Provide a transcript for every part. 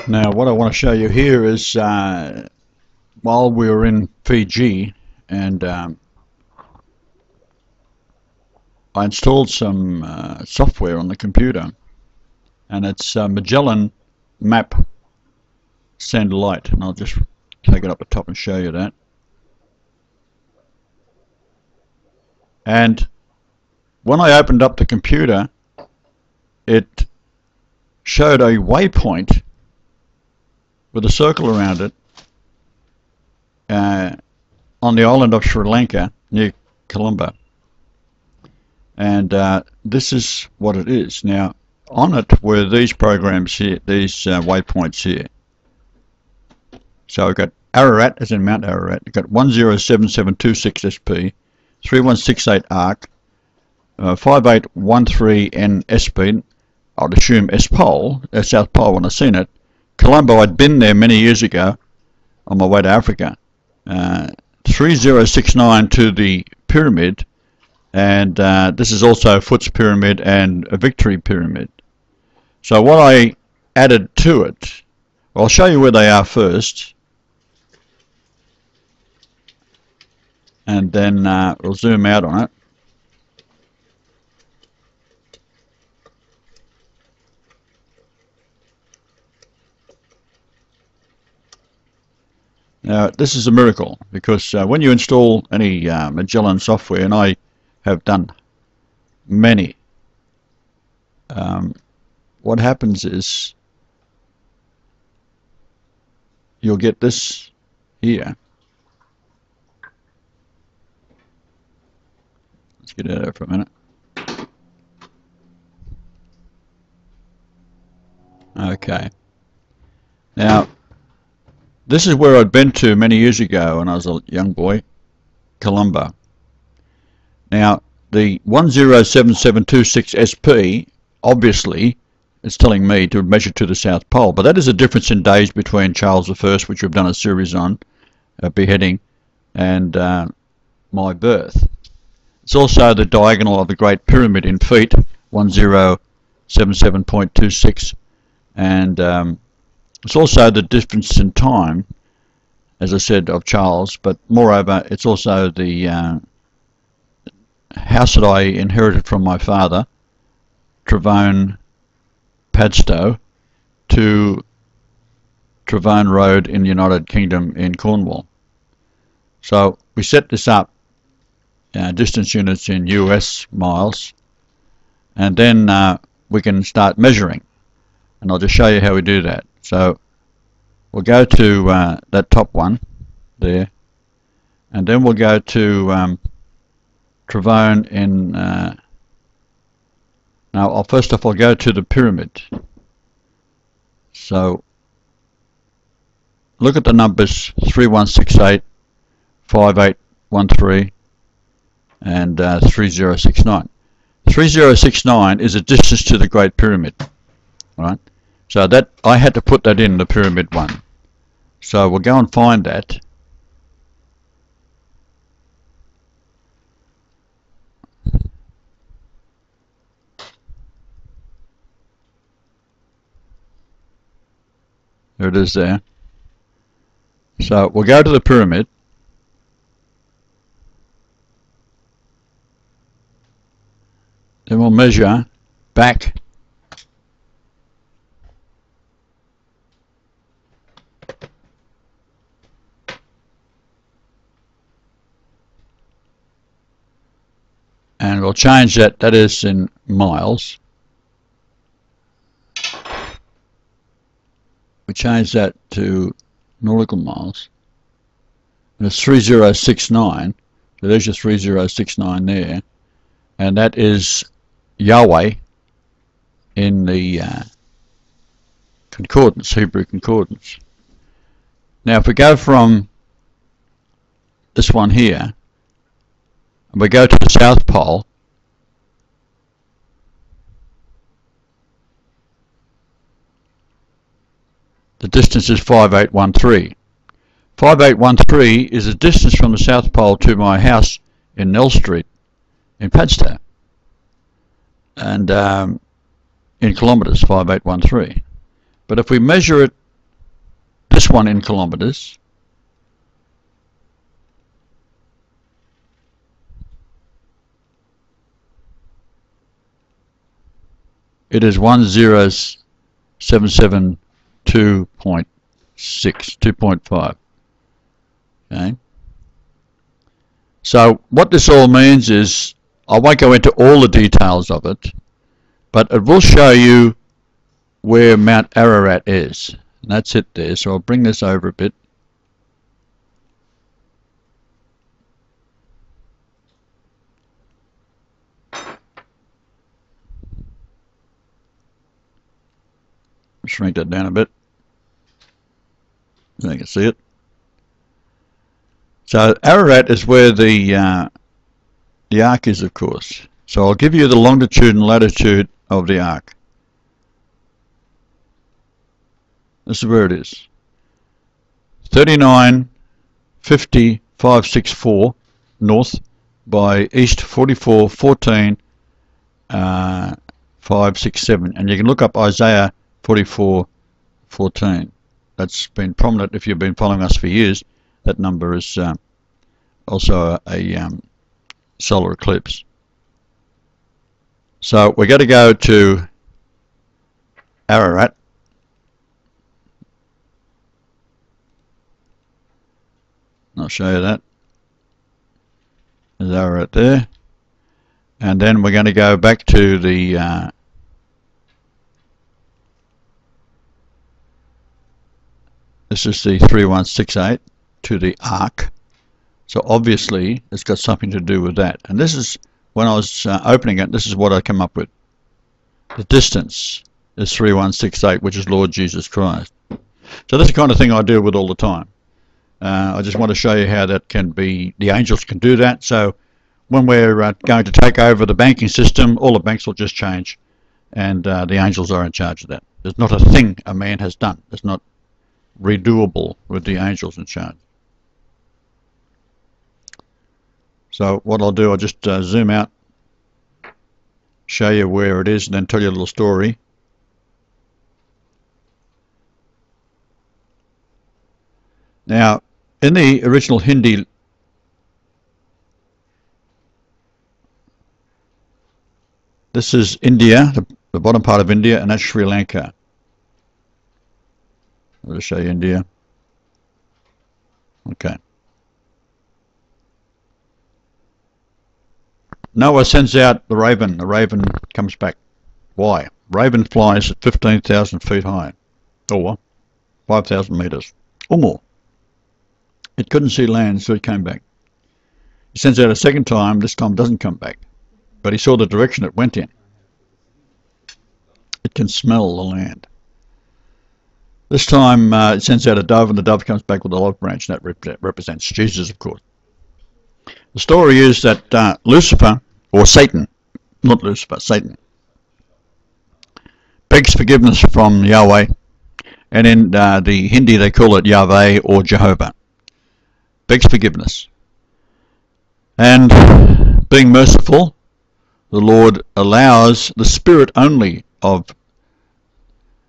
Now what I want to show you here is while we were in Fiji, and I installed some software on the computer, and it's Magellan Map Send Light, and I'll just take it up the top and show you that. And when I opened up the computer, it showed a waypoint with a circle around it on the island of Sri Lanka near Colombo. And this is what it is. Now, on it were these programs here, these waypoints here. So I've got Ararat, as in Mount Ararat. I've got 107726 SP, 3168 ARC, 5813 NSP. I'd assume S Pole, South Pole when I seen it. Colombo, I'd been there many years ago on my way to Africa. 3069 to the pyramid, and this is also Foot's Pyramid and a Victory Pyramid. So what I added to it, well, I'll show you where they are first, and then we'll zoom out on it. Now, this is a miracle, because when you install any Magellan software, and I have done many, what happens is you'll get this here. Let's get out of there for a minute. Okay. Now, this is where I'd been to many years ago when I was a young boy, Colombo. Now, the 107726 SP, obviously, is telling me to measure to the South Pole, but that is a difference in days between Charles I, which we've done a series on, beheading, and my birth. It's also the diagonal of the Great Pyramid in feet, 1077.26, and it's also the difference in time, as I said, of Charles, but moreover, it's also the house that I inherited from my father, Travone Padstow, to Travone Road in the United Kingdom in Cornwall. So we set this up, distance units in US miles, and then we can start measuring. And I'll just show you how we do that. So we'll go to that top one there, and then we'll go to Travone in now first off I'll go to the pyramid. So look at the numbers 3168, 5813 and 3069. 3069 is a distance to the Great Pyramid, right? So that I had to put that in the pyramid one. So we'll go and find that. There it is there. So we'll go to the pyramid. Then we'll measure back . And we'll change that, that is in miles. We change that to nautical miles. And it's 3069. So there's your 3069 there. And that is Yahweh in the concordance, Hebrew concordance. Now if we go from this one here, and we go to the South Pole, the distance is 5813. 5813 is the distance from the South Pole to my house in Nell Street in Padstow, and in kilometres, 5813. But if we measure it this one in kilometres. It is 10772.6, 2.5. Okay. So what this all means is, I won't go into all the details of it, but it will show you where Mount Ararat is. And that's it there. So I'll bring this over a bit. Shrink that down a bit so you can see it. So Ararat is where the ark is, of course. So I'll give you the longitude and latitude of the ark. This is where it is. 39,50,564 north by east 44,14, 567. And you can look up Isaiah 44:14. That's been prominent if you've been following us for years. That number is also a solar eclipse. So we're going to go to Ararat. I'll show you that. There's Ararat there. And then we're going to go back to the this is the 3168 to the arc. So obviously it's got something to do with that. And this is, when I was opening it, this is what I came up with. The distance is 3168, which is Lord Jesus Christ. So that's the kind of thing I deal with all the time. I just want to show you how that can be, the angels can do that. So when we're going to take over the banking system, all the banks will just change, and the angels are in charge of that. There's not a thing a man has done. It's not redoable with the angels in charge. So what I'll do, I'll just zoom out, show you where it is, and then tell you a little story. Now, in the original Hindi, this is India, the bottom part of India, and that's Sri Lanka. I'll just show you India. Okay. Noah sends out the raven. The raven comes back. Why? Raven flies at 15,000 feet high, or 5,000 meters, or more. It couldn't see land, so it came back. He sends out a second time. This time it doesn't come back, but he saw the direction it went in. It can smell the land. This time it sends out a dove, and the dove comes back with a olive branch, and that represents Jesus, of course. The story is that Lucifer, or Satan, not Lucifer, Satan, begs forgiveness from Yahweh, and in the Hindi they call it Yahweh or Jehovah. Begs forgiveness. And being merciful, the Lord allows the spirit only of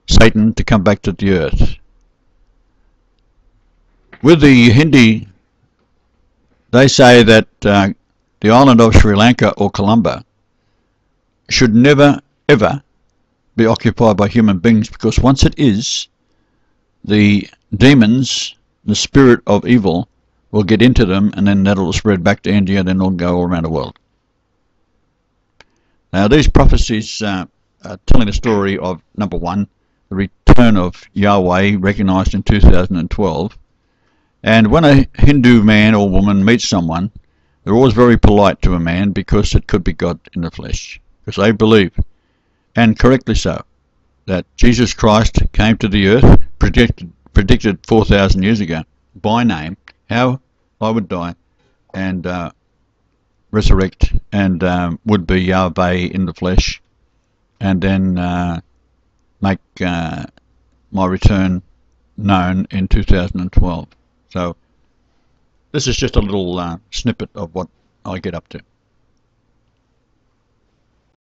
Satan to come back to the earth. With the Hindi, they say that the island of Sri Lanka or Colombo should never ever be occupied by human beings, because once it is, the demons, the spirit of evil, will get into them, and then that'll spread back to India, and then it'll go all around the world. Now these prophecies are telling the story of, number one, the return of Yahweh, recognized in 2012. And when a Hindu man or woman meets someone, they're always very polite to a man, because it could be God in the flesh. Because they believe, and correctly so, that Jesus Christ came to the earth, predicted 4,000 years ago, by name, how I would die, and resurrect, and would be Yahweh in the flesh, and then make my return known in 2012. So this is just a little snippet of what I get up to.